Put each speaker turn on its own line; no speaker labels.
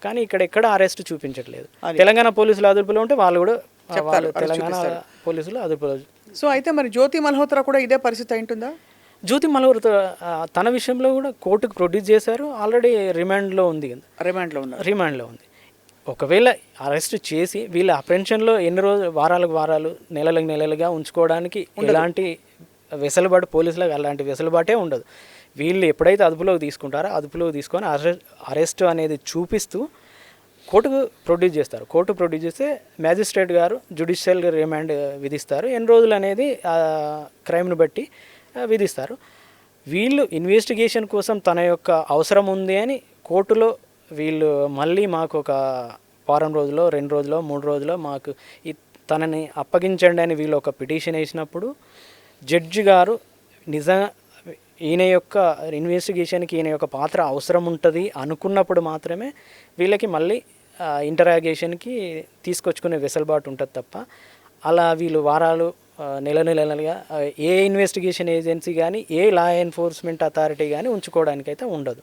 కానీ ఇక్కడ ఎక్కడ అరెస్ట్ చూపించట్లేదు. తెలంగాణ పోలీసులు అదుపులో ఉంటే వాళ్ళు కూడా తెలంగాణ పోలీసులు అదుపులో.
సో అయితే మరి జ్యోతి మల్హోత్రా కూడా ఇదే పరిస్థితి అయింటుందా?
జ్యోతి మల్హోత్రా తన విషయంలో కూడా కోర్టుకు ప్రొడ్యూస్ చేశారు, ఆల్రెడీ రిమాండ్లో ఉంది. రిమాండ్లో ఉంది. ఒకవేళ అరెస్ట్ చేసి వీళ్ళ అప్రెన్షన్లో ఎన్ని రోజులు వారాలు నెలలుగా ఉంచుకోవడానికి ఎలాంటి వెసులుబాటు పోలీసులకు అలాంటి వెసులుబాటే ఉండదు. వీళ్ళు ఎప్పుడైతే అదుపులోకి తీసుకుంటారో అదుపులోకి తీసుకొని అరెస్ట్ అనేది చూపిస్తూ కోర్టుకు ప్రొడ్యూస్ చేస్తారు. కోర్టు ప్రొడ్యూస్ చేస్తే మ్యాజిస్ట్రేట్ గారు జ్యుడిషియల్ రిమాండ్ విధిస్తారు. ఎన్ని రోజులు అనేది క్రైమ్ను బట్టి విధిస్తారు. వీళ్ళు ఇన్వెస్టిగేషన్ కోసం తన యొక్క అవసరం ఉంది అని కోర్టులో వీళ్ళు మళ్ళీ మాకు ఒక వారం రోజులో 2 రోజులో 3 రోజులో మాకు తనని అప్పగించండి అని వీళ్ళు ఒక పిటిషన్ వేసినప్పుడు జడ్జి గారు ఈయన యొక్క ఇన్వెస్టిగేషన్కి ఈయన యొక్క పాత్ర అవసరం ఉంటుంది అనుకున్నప్పుడు మాత్రమే వీళ్ళకి మళ్ళీ ఇంటరాగేషన్కి తీసుకొచ్చుకునే వెసులుబాటు ఉంటుంది తప్ప అలా వీళ్ళు వారాలు నెలలుగా ఏ ఇన్వెస్టిగేషన్ ఏజెన్సీ కానీ ఏ లా ఎన్ఫోర్స్మెంట్ అథారిటీ కానీ ఉంచుకోవడానికైతే ఉండదు.